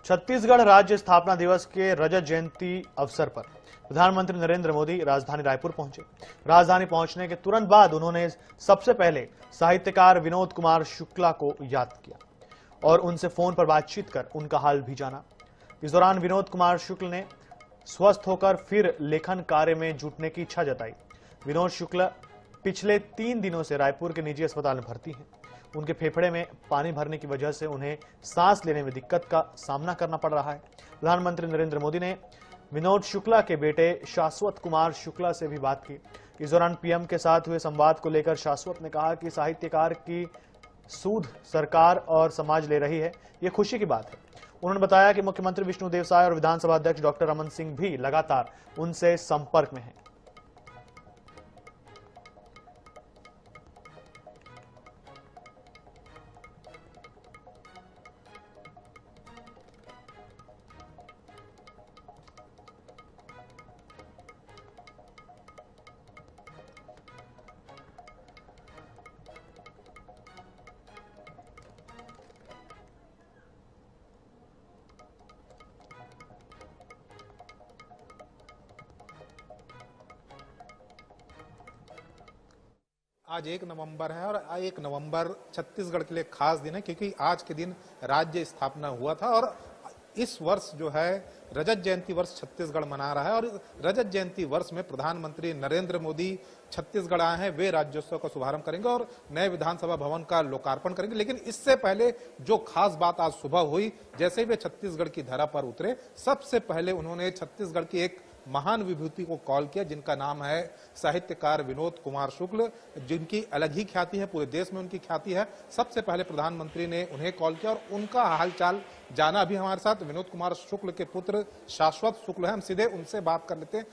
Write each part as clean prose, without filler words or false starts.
छत्तीसगढ़ राज्य स्थापना दिवस के रजत जयंती अवसर पर प्रधानमंत्री नरेंद्र मोदी राजधानी रायपुर पहुंचे। राजधानी पहुंचने के तुरंत बाद उन्होंने सबसे पहले साहित्यकार विनोद कुमार शुक्ला को याद किया और उनसे फोन पर बातचीत कर उनका हाल भी जाना। इस दौरान विनोद कुमार शुक्ल ने स्वस्थ होकर फिर लेखन कार्य में जुटने की इच्छा जताई। विनोद शुक्ल पिछले 3 दिनों से रायपुर के निजी अस्पताल में भर्ती हैं। उनके फेफड़े में पानी भरने की वजह से उन्हें सांस लेने में दिक्कत का सामना करना पड़ रहा है। प्रधानमंत्री नरेंद्र मोदी ने विनोद शुक्ला के बेटे शाश्वत कुमार शुक्ला से भी बात की। इस दौरान पीएम के साथ हुए संवाद को लेकर शाश्वत ने कहा कि साहित्यकार की सूद सरकार और समाज ले रही है, ये खुशी की बात है। उन्होंने बताया कि मुख्यमंत्री विष्णुदेव साय और विधानसभा अध्यक्ष डॉक्टर रमन सिंह भी लगातार उनसे संपर्क में हैं। आज 1 नवंबर है और 1 नवंबर छत्तीसगढ़ के लिए खास दिन है, क्योंकि आज के दिन राज्य स्थापना हुआ था और इस वर्ष जो है रजत जयंती वर्ष छत्तीसगढ़ मना रहा है। और रजत जयंती वर्ष में प्रधानमंत्री नरेंद्र मोदी छत्तीसगढ़ आए हैं। वे राज्योत्सव का शुभारंभ करेंगे और नए विधानसभा भवन का लोकार्पण करेंगे। लेकिन इससे पहले जो खास बात आज सुबह हुई, जैसे ही वे छत्तीसगढ़ की धरा पर उतरे, सबसे पहले उन्होंने छत्तीसगढ़ की एक महान विभूति को कॉल किया, जिनका नाम है साहित्यकार विनोद कुमार शुक्ल, जिनकी अलग ही ख्याति है, पूरे देश में उनकी ख्याति है। सबसे पहले प्रधानमंत्री ने उन्हें कॉल किया और उनका हालचाल जाना। अभी हमारे साथ विनोद कुमार शुक्ल के पुत्र शाश्वत शुक्ल है, हम सीधे उनसे बात कर लेते हैं।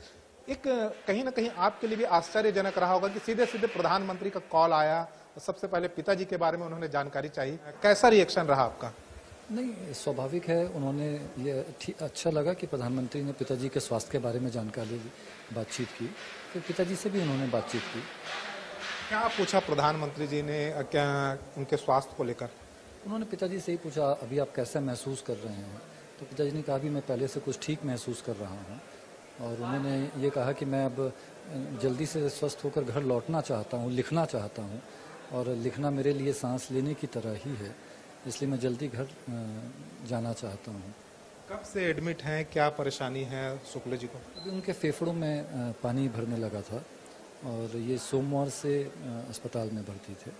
एक कहीं ना कहीं आपके लिए भी आश्चर्यजनक रहा होगा कि सीधे सीधे प्रधानमंत्री का कॉल आया, सबसे पहले पिताजी के बारे में उन्होंने जानकारी चाहिए, कैसा रिएक्शन रहा आपका? नहीं, स्वाभाविक है। उन्होंने ये अच्छा लगा कि प्रधानमंत्री ने पिताजी के स्वास्थ्य के बारे में जानकारी बातचीत की, फिर पिताजी से भी उन्होंने बातचीत की। क्या पूछा प्रधानमंत्री जी ने, क्या उनके स्वास्थ्य को लेकर? उन्होंने पिताजी से ही पूछा, अभी आप कैसे महसूस कर रहे हैं? तो पिताजी ने कहा भी मैं पहले से कुछ ठीक महसूस कर रहा हूँ। और उन्होंने ये कहा कि मैं अब जल्दी से स्वस्थ होकर घर लौटना चाहता हूँ, लिखना चाहता हूँ, और लिखना मेरे लिए सांस लेने की तरह ही है, इसलिए मैं जल्दी घर जाना चाहता हूँ। कब से एडमिट हैं, क्या परेशानी है शुक्ल जी को? अभी उनके फेफड़ों में पानी भरने लगा था और ये सोमवार से अस्पताल में भर्ती थे।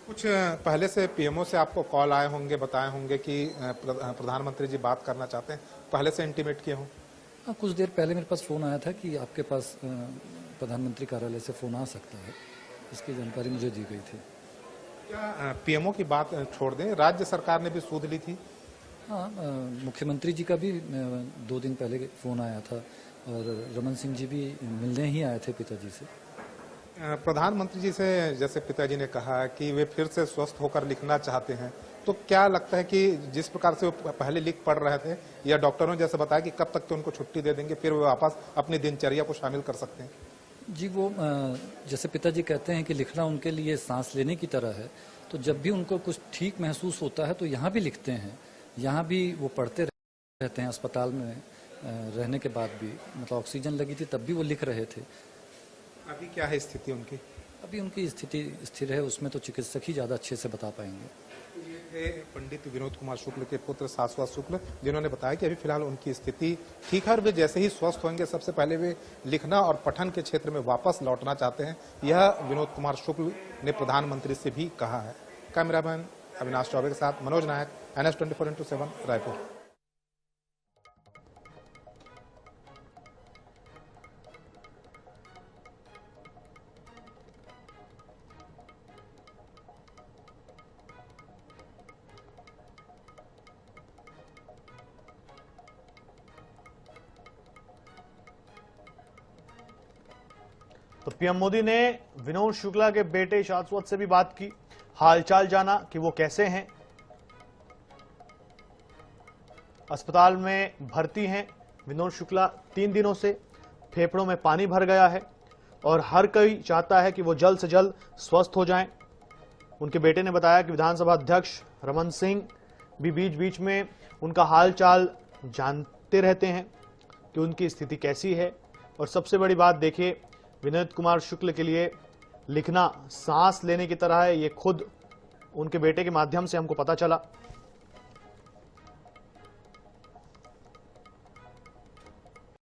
कुछ पहले से पीएमओ से आपको कॉल आए होंगे, बताए होंगे कि प्रधानमंत्री जी बात करना चाहते हैं, पहले से इंटीमेट किए हों? हाँ, कुछ देर पहले मेरे पास फ़ोन आया था कि आपके पास प्रधानमंत्री कार्यालय से फ़ोन आ सकता है, इसकी जानकारी मुझे दी गई थी। क्या पीएमओ की बात छोड़ दें, राज्य सरकार ने भी सूद ली थी? हाँ, मुख्यमंत्री जी का भी 2 दिन पहले फ़ोन आया था और रमन सिंह जी भी मिलने ही आए थे पिताजी से। प्रधानमंत्री जी से जैसे पिताजी ने कहा कि वे फिर से स्वस्थ होकर लिखना चाहते हैं, तो क्या लगता है कि जिस प्रकार से वो पहले लिख पढ़ रहे थे, या डॉक्टरों जैसे बताया कि कब तक तो उनको छुट्टी दे देंगे, फिर वो वापस अपनी दिनचर्या को शामिल कर सकते हैं? जी, वो जैसे पिताजी कहते हैं कि लिखना उनके लिए सांस लेने की तरह है, तो जब भी उनको कुछ ठीक महसूस होता है तो यहाँ भी लिखते हैं, यहाँ भी वो पढ़ते रहते हैं। अस्पताल में रहने के बाद भी, मतलब ऑक्सीजन लगी थी तब भी वो लिख रहे थे। अभी क्या है स्थिति उनकी? अभी उनकी स्थिति स्थिर है, उसमें तो चिकित्सक ही ज़्यादा अच्छे से बता पाएंगे। ये थे पंडित विनोद कुमार शुक्ल के पुत्र शाश्वत शुक्ल, जिन्होंने बताया कि अभी फिलहाल उनकी स्थिति ठीक है और वे जैसे ही स्वस्थ होंगे सबसे पहले वे लिखना और पठन के क्षेत्र में वापस लौटना चाहते हैं। यह विनोद कुमार शुक्ल ने प्रधानमंत्री से भी कहा है। कैमरामैन अविनाश चौबे के साथ मनोज नायक, NS 24x7 रायपुर। तो पीएम मोदी ने विनोद शुक्ला के बेटे शाश्वत से भी बात की, हालचाल जाना कि वो कैसे हैं। अस्पताल में भर्ती हैं विनोद शुक्ला 3 दिनों से, फेफड़ों में पानी भर गया है और हर कोई चाहता है कि वो जल्द से जल्द स्वस्थ हो जाएं। उनके बेटे ने बताया कि विधानसभा अध्यक्ष रमन सिंह भी बीच बीच में उनका हाल चाल जानते रहते हैं कि उनकी स्थिति कैसी है। और सबसे बड़ी बात देखिए, विनोद कुमार शुक्ल के लिए लिखना सांस लेने की तरह है, ये खुद उनके बेटे के माध्यम से हमको पता चला।